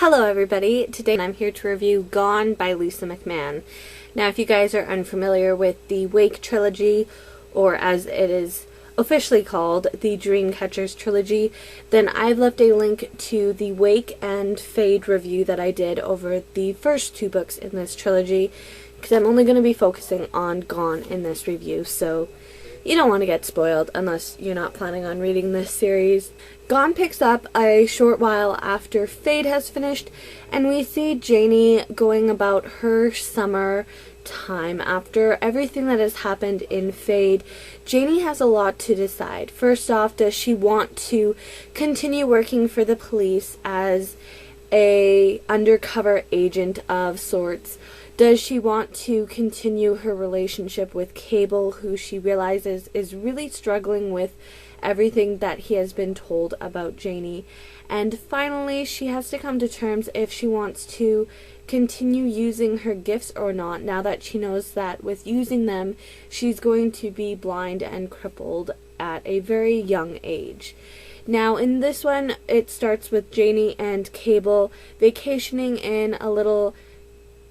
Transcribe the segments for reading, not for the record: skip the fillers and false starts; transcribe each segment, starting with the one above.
Hello everybody, today I'm here to review Gone by Lisa McMann. Now if you guys are unfamiliar with the Wake trilogy, or as it is officially called, the Dreamcatchers trilogy, then I've left a link to the Wake and Fade review that I did over the first two books in this trilogy, because I'm only going to be focusing on Gone in this review, so you don't want to get spoiled unless you're not planning on reading this series. Gone picks up a short while after Fade has finished, and we see Janie going about her summer time. After everything that has happened in Fade, Janie has a lot to decide. First off, does she want to continue working for the police as a undercover agent of sorts? Does she want to continue her relationship with Cable, who she realizes is really struggling with everything that he has been told about Janie? And finally, she has to come to terms if she wants to continue using her gifts or not, now that she knows that with using them, she's going to be blind and crippled at a very young age. Now, in this one, it starts with Janie and Cable vacationing in a little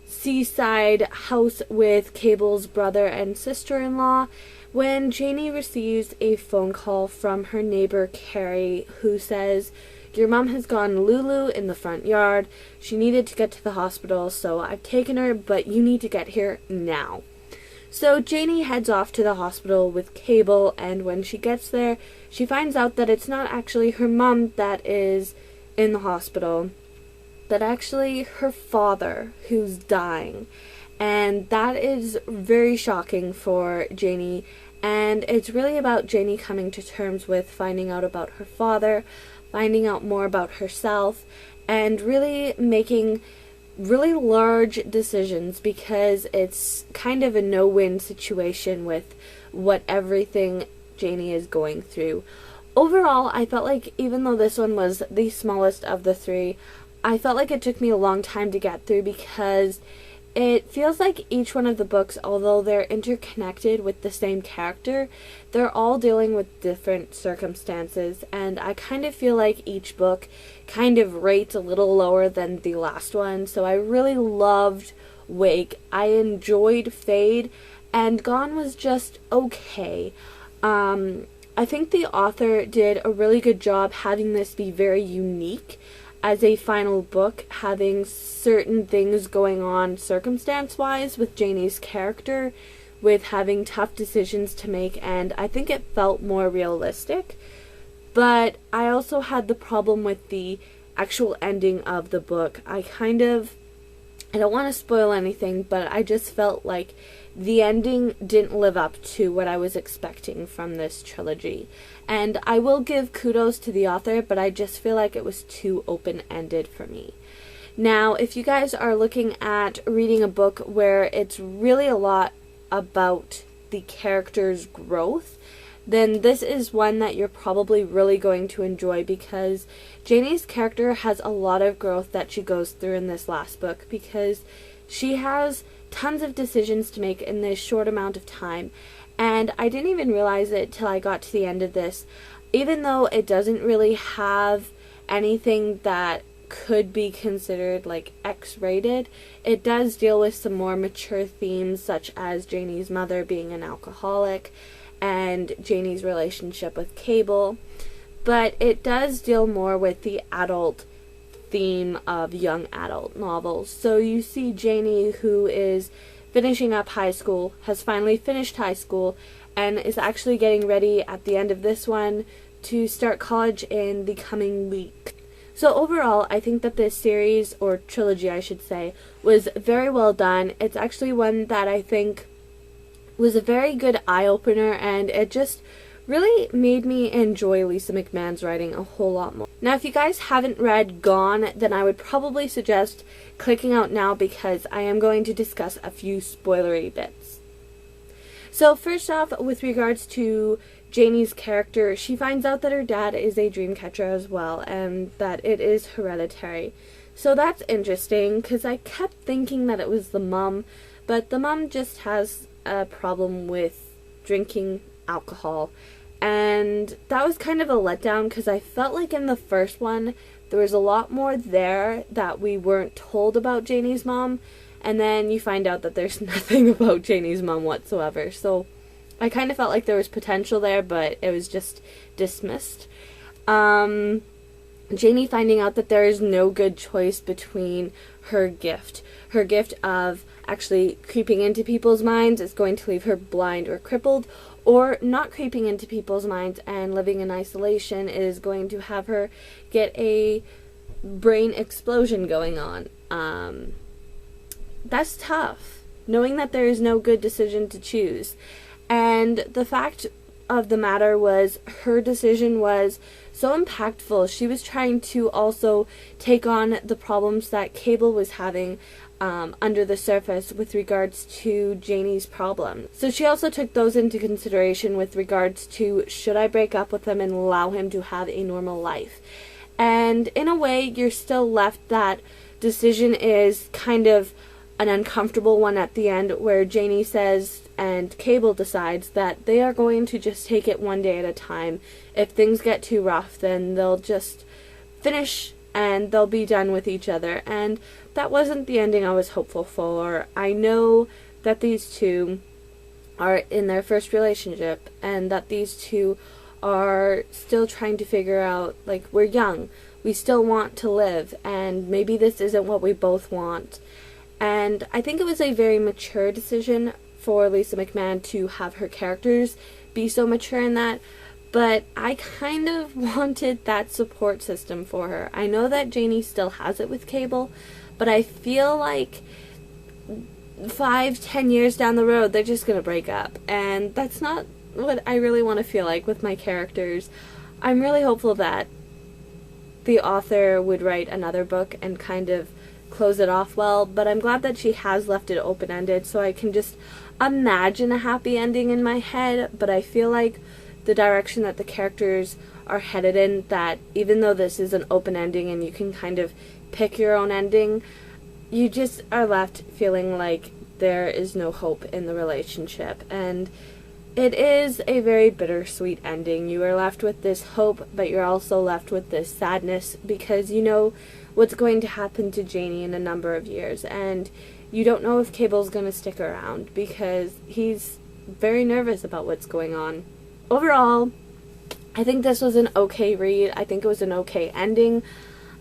seaside house with Cable's brother and sister-in-law when Janie receives a phone call from her neighbor Carrie, who says, "Your mom has gone Lulu in the front yard. She needed to get to the hospital, so I've taken her, but you need to get here now." So Janie heads off to the hospital with Cable, and when she gets there, she finds out that it's not actually her mom that is in the hospital, but actually her father, who's dying. And that is very shocking for Janie, and it's really about Janie coming to terms with finding out about her father, finding out more about herself, and really making really large decisions, because it's kind of a no-win situation with what everything Janie is going through. Overall, I felt like even though this one was the smallest of the three, I felt like it took me a long time to get through, because it feels like each one of the books, although they're interconnected with the same character, they're all dealing with different circumstances, and I kind of feel like each book kind of rates a little lower than the last one. So I really loved Wake, I enjoyed Fade, and Gone was just okay. I think the author did a really good job having this be very unique as a final book, having certain things going on circumstance-wise with Janie's character, with having tough decisions to make, and I think it felt more realistic. But I also had the problem with the actual ending of the book. I don't want to spoil anything, but I just felt like the ending didn't live up to what I was expecting from this trilogy. And I will give kudos to the author, but I just feel like it was too open-ended for me. Now, if you guys are looking at reading a book where it's really a lot about the character's growth, then this is one that you're probably really going to enjoy, because Janie's character has a lot of growth that she goes through in this last book, because she has tons of decisions to make in this short amount of time. And I didn't even realize it till I got to the end of this. Even though it doesn't really have anything that could be considered like X-rated, it does deal with some more mature themes, such as Janie's mother being an alcoholic and Janie's relationship with Cable. But it does deal more with the adult theme of young adult novels. So you see Janie, who is finishing up high school, has finally finished high school, and is actually getting ready at the end of this one to start college in the coming week. So overall, I think that this series, or trilogy I should say, was very well done. It's actually one that I think was a very good eye-opener, and it just really made me enjoy Lisa McMann's writing a whole lot more. Now, if you guys haven't read Gone, then I would probably suggest clicking out now, because I am going to discuss a few spoilery bits. So first off, with regards to Janie's character, she finds out that her dad is a dream catcher as well, and that it is hereditary. So that's interesting, because I kept thinking that it was the mom, but the mom just has a problem with drinking alcohol, and that was kind of a letdown, because I felt like in the first one there was a lot more there that we weren't told about Janie's mom, and then you find out that there's nothing about Janie's mom whatsoever. So I kind of felt like there was potential there, but it was just dismissed. Janie finding out that there is no good choice between her gift of actually creeping into people's minds is going to leave her blind or crippled, or not creeping into people's minds and living in isolation is going to have her get a brain explosion going on. That's tough, knowing that there is no good decision to choose. And the fact of the matter was, her decision was so impactful. She was trying to also take on the problems that Cable was having under the surface with regards to Janie's problem. So she also took those into consideration with regards to, should I break up with him and allow him to have a normal life? And in a way, you're still left, that decision is kind of an uncomfortable one at the end, where Janie says and Cable decides that they are going to just take it one day at a time. If things get too rough, then they'll just finish and they'll be done with each other. And that wasn't the ending I was hopeful for. I know that these two are in their first relationship, and that these two are still trying to figure out, like, we're young, we still want to live, and maybe this isn't what we both want. And I think it was a very mature decision for Lisa McMann to have her characters be so mature in that, but I kind of wanted that support system for her. I know that Janie still has it with Cable, but I feel like 5-10 years down the road, they're just gonna break up, and that's not what I really want to feel like with my characters. I'm really hopeful that the author would write another book and kind of close it off well, but I'm glad that she has left it open-ended, so I can just imagine a happy ending in my head. But I feel like the direction that the characters are headed in, that even though this is an open ending and you can kind of pick your own ending, you just are left feeling like there is no hope in the relationship. And it is a very bittersweet ending. You are left with this hope, but you're also left with this sadness, because you know what's going to happen to Janie in a number of years, and you don't know if Cable's going to stick around, because he's very nervous about what's going on. Overall, I think this was an okay read. I think it was an okay ending.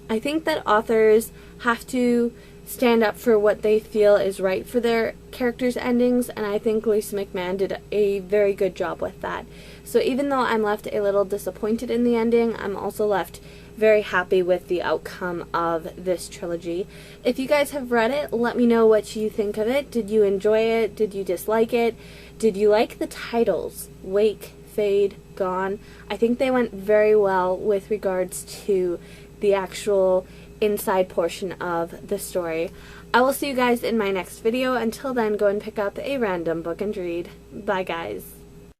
I think that authors have to stand up for what they feel is right for their characters' endings, and I think Lisa McMann did a very good job with that. So even though I'm left a little disappointed in the ending, I'm also left very happy with the outcome of this trilogy. If you guys have read it, let me know what you think of it. Did you enjoy it? Did you dislike it? Did you like the titles? Wake, Fade, Gone. I think they went very well with regards to the actual inside portion of the story. I will see you guys in my next video. Until then, go and pick up a random book and read. Bye, guys.